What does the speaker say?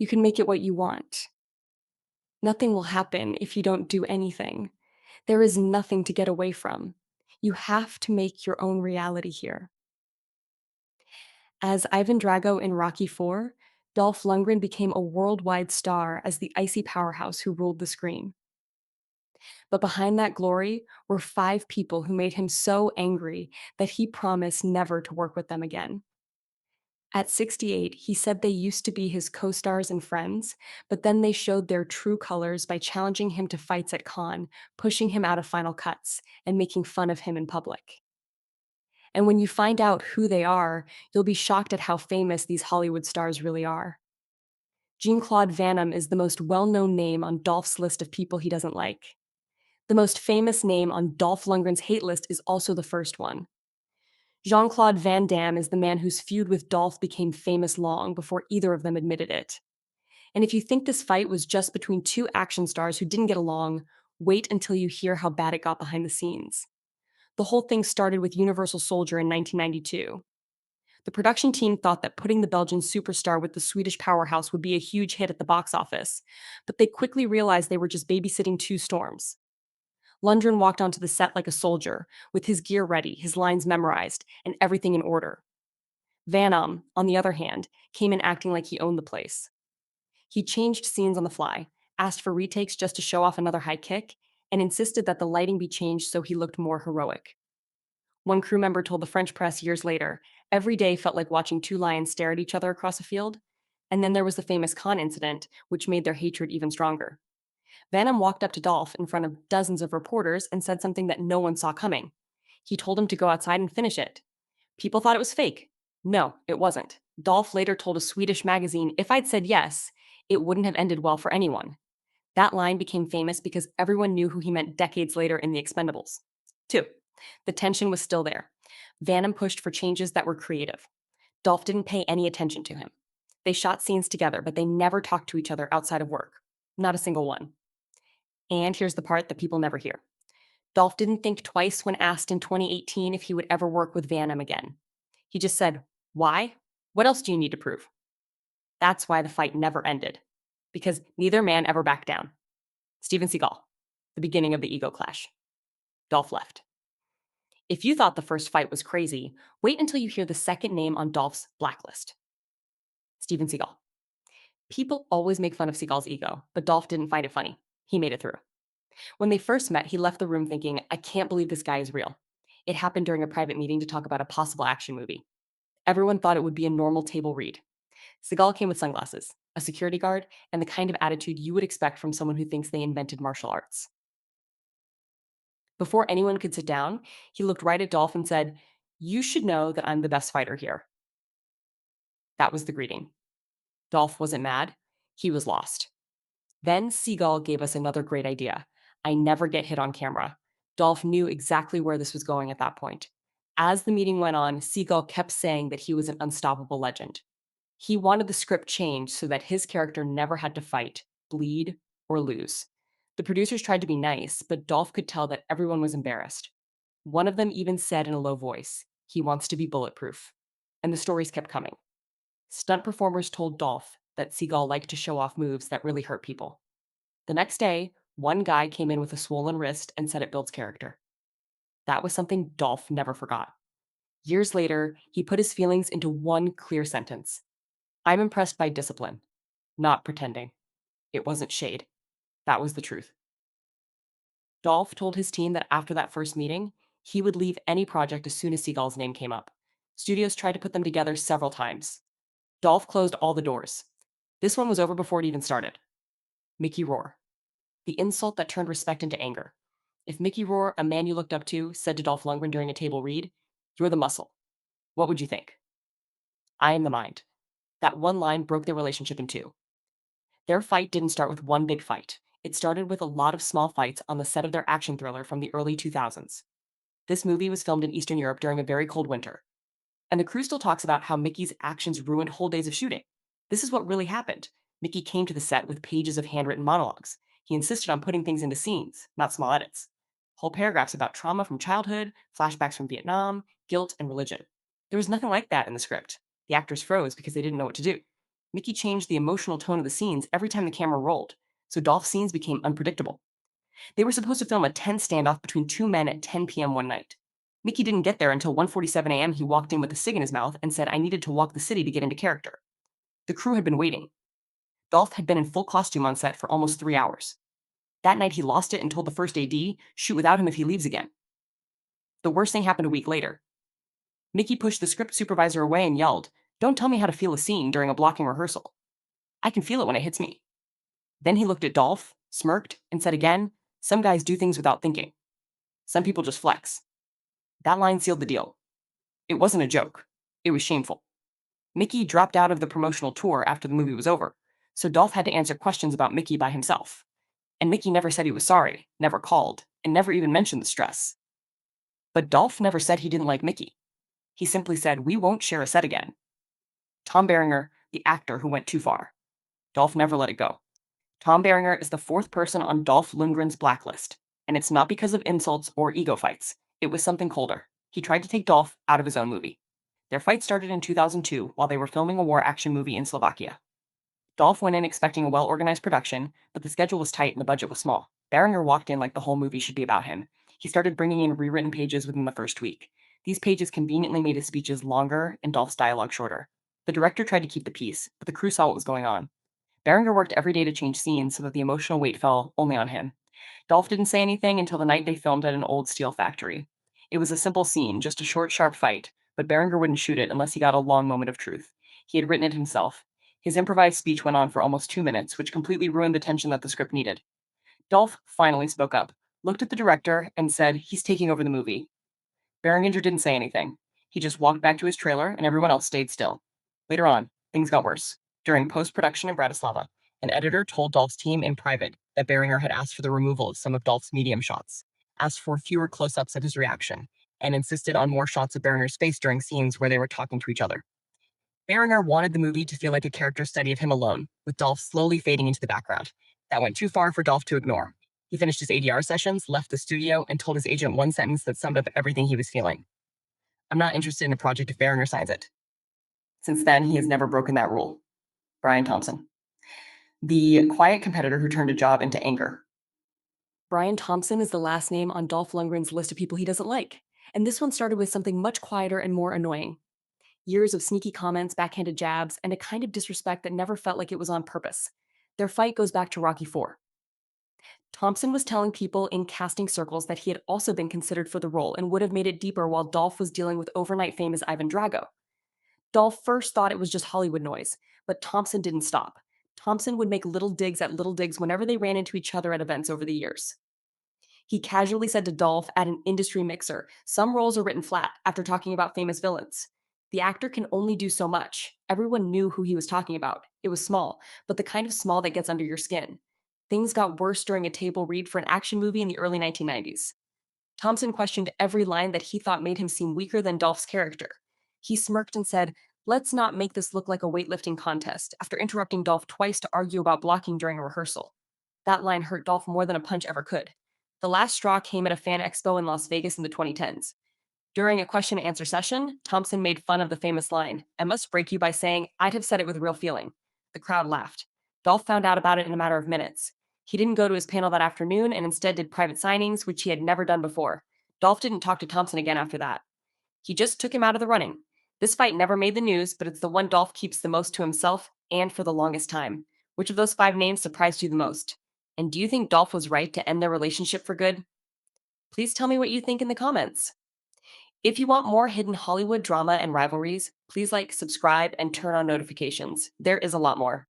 You can make it what you want. Nothing will happen if you don't do anything. There is nothing to get away from. You have to make your own reality here. As Ivan Drago in Rocky IV, Dolph Lundgren became a worldwide star as the icy powerhouse who ruled the screen. But behind that glory were five people who made him so angry that he promised never to work with them again. At 68, he said they used to be his co stars and friends, but then they showed their true colors by challenging him to fights at Cannes, pushing him out of final cuts, and making fun of him in public. And when you find out who they are, you'll be shocked at how famous these Hollywood stars really are. Jean-Claude Van Damme is the most well-known name on Dolph's list of people he doesn't like. The most famous name on Dolph Lundgren's hate list is also the first one. Jean-Claude Van Damme is the man whose feud with Dolph became famous long before either of them admitted it. And if you think this fight was just between two action stars who didn't get along, wait until you hear how bad it got behind the scenes. The whole thing started with Universal Soldier in 1992. The production team thought that putting the Belgian superstar with the Swedish powerhouse would be a huge hit at the box office, but they quickly realized they were just babysitting two storms. Lundgren walked onto the set like a soldier, with his gear ready, his lines memorized, and everything in order. Van Damme, on the other hand, came in acting like he owned the place. He changed scenes on the fly, asked for retakes just to show off another high kick, and insisted that the lighting be changed so he looked more heroic. One crew member told the French press years later, every day felt like watching two lions stare at each other across a field. And then there was the famous Cannes incident, which made their hatred even stronger. Van Damme walked up to Dolph in front of dozens of reporters and said something that no one saw coming. He told him to go outside and finish it. People thought it was fake. No, it wasn't. Dolph later told a Swedish magazine, if I'd said yes, it wouldn't have ended well for anyone. That line became famous because everyone knew who he meant decades later in The Expendables. 2. The tension was still there. Van Damme pushed for changes that were creative. Dolph didn't pay any attention to him. They shot scenes together, but they never talked to each other outside of work. Not a single one. And here's the part that people never hear. Dolph didn't think twice when asked in 2018 if he would ever work with Van Damme again. He just said, "Why? What else do you need to prove?" That's why the fight never ended. Because neither man ever backed down. Steven Seagal, the beginning of the ego clash. Dolph left. If you thought the first fight was crazy, wait until you hear the second name on Dolph's blacklist. Steven Seagal. People always make fun of Seagal's ego, but Dolph didn't find it funny. He made it through. When they first met, he left the room thinking, I can't believe this guy is real. It happened during a private meeting to talk about a possible action movie. Everyone thought it would be a normal table read. Seagal came with sunglasses, a security guard, and the kind of attitude you would expect from someone who thinks they invented martial arts. Before anyone could sit down, he looked right at Dolph and said, "You should know that I'm the best fighter here." That was the greeting. Dolph wasn't mad. He was lost. Then Seagal gave us another great idea. I never get hit on camera. Dolph knew exactly where this was going at that point. As the meeting went on, Seagal kept saying that he was an unstoppable legend. He wanted the script changed so that his character never had to fight, bleed, or lose. The producers tried to be nice, but Dolph could tell that everyone was embarrassed. One of them even said in a low voice, he wants to be bulletproof. And the stories kept coming. Stunt performers told Dolph that Seagal liked to show off moves that really hurt people. The next day, one guy came in with a swollen wrist and said it builds character. That was something Dolph never forgot. Years later, he put his feelings into one clear sentence. I'm impressed by discipline, not pretending. It wasn't shade. That was the truth. Dolph told his team that after that first meeting, he would leave any project as soon as Seagal's name came up. Studios tried to put them together several times. Dolph closed all the doors. This one was over before it even started. Mickey Rourke. The insult that turned respect into anger. If Mickey Rourke, a man you looked up to, said to Dolph Lundgren during a table read, "You're the muscle," what would you think? I am the mind. That one line broke their relationship in two. Their fight didn't start with one big fight. It started with a lot of small fights on the set of their action thriller from the early 2000s. This movie was filmed in Eastern Europe during a very cold winter. And the crew still talks about how Mickey's actions ruined whole days of shooting. This is what really happened. Mickey came to the set with pages of handwritten monologues. He insisted on putting things into scenes, not small edits. Whole paragraphs about trauma from childhood, flashbacks from Vietnam, guilt, and religion. There was nothing like that in the script. The actors froze because they didn't know what to do. Mickey changed the emotional tone of the scenes every time the camera rolled, so Dolph's scenes became unpredictable. They were supposed to film a tense standoff between two men at 10 p.m. one night. Mickey didn't get there until 1:47 a.m. He walked in with a cig in his mouth and said, "I needed to walk the city to get into character." The crew had been waiting. Dolph had been in full costume on set for almost 3 hours. That night he lost it and told the first AD, "Shoot without him if he leaves again." The worst thing happened a week later. Mickey pushed the script supervisor away and yelled, "Don't tell me how to feel a scene during a blocking rehearsal. I can feel it when it hits me." Then he looked at Dolph, smirked, and said again, "Some guys do things without thinking. Some people just flex." That line sealed the deal. It wasn't a joke. It was shameful. Mickey dropped out of the promotional tour after the movie was over, so Dolph had to answer questions about Mickey by himself. And Mickey never said he was sorry, never called, and never even mentioned the stress. But Dolph never said he didn't like Mickey. He simply said, "We won't share a set again." Tom Berenger, the actor who went too far. Dolph never let it go. Tom Berenger is the fourth person on Dolph Lundgren's blacklist, and it's not because of insults or ego fights. It was something colder. He tried to take Dolph out of his own movie. Their fight started in 2002 while they were filming a war action movie in Slovakia. Dolph went in expecting a well-organized production, but the schedule was tight and the budget was small. Berenger walked in like the whole movie should be about him. He started bringing in rewritten pages within the first week. These pages conveniently made his speeches longer and Dolph's dialogue shorter. The director tried to keep the peace, but the crew saw what was going on. Berenger worked every day to change scenes so that the emotional weight fell only on him. Dolph didn't say anything until the night they filmed at an old steel factory. It was a simple scene, just a short, sharp fight, but Berenger wouldn't shoot it unless he got a long moment of truth. He had written it himself. His improvised speech went on for almost 2 minutes, which completely ruined the tension that the script needed. Dolph finally spoke up, looked at the director, and said, "He's taking over the movie." Berenger didn't say anything. He just walked back to his trailer, and everyone else stayed still. Later on, things got worse. During post-production in Bratislava, an editor told Dolph's team in private that Berenger had asked for the removal of some of Dolph's medium shots, asked for fewer close-ups of his reaction, and insisted on more shots of Berenger's face during scenes where they were talking to each other. Berenger wanted the movie to feel like a character study of him alone, with Dolph slowly fading into the background. That went too far for Dolph to ignore. He finished his ADR sessions, left the studio, and told his agent one sentence that summed up everything he was feeling: "I'm not interested in a project if Berenger signs it." Since then, he has never broken that rule. Brian Thompson. The quiet competitor who turned a job into anger. Brian Thompson is the last name on Dolph Lundgren's list of people he doesn't like. And this one started with something much quieter and more annoying. Years of sneaky comments, backhanded jabs, and a kind of disrespect that never felt like it was on purpose. Their fight goes back to Rocky IV. Thompson was telling people in casting circles that he had also been considered for the role and would have made it deeper while Dolph was dealing with overnight fame as Ivan Drago. Dolph first thought it was just Hollywood noise, but Thompson didn't stop. Thompson would make little digs at little digs whenever they ran into each other at events over the years. He casually said to Dolph at an industry mixer, "Some roles are written flat," after talking about famous villains. The actor can only do so much. Everyone knew who he was talking about. It was small, but the kind of small that gets under your skin. Things got worse during a table read for an action movie in the early 1990s. Thompson questioned every line that he thought made him seem weaker than Dolph's character. He smirked and said, "Let's not make this look like a weightlifting contest," after interrupting Dolph twice to argue about blocking during a rehearsal. That line hurt Dolph more than a punch ever could. The last straw came at a fan expo in Las Vegas in the 2010s. During a question and answer session, Thompson made fun of the famous line, "I must break you by saying, I'd have said it with real feeling." The crowd laughed. Dolph found out about it in a matter of minutes. He didn't go to his panel that afternoon and instead did private signings, which he had never done before. Dolph didn't talk to Thompson again after that. He just took him out of the running. This fight never made the news, but it's the one Dolph keeps the most to himself and for the longest time. Which of those 5 names surprised you the most? And do you think Dolph was right to end their relationship for good? Please tell me what you think in the comments. If you want more hidden Hollywood drama and rivalries, please like, subscribe, and turn on notifications. There is a lot more.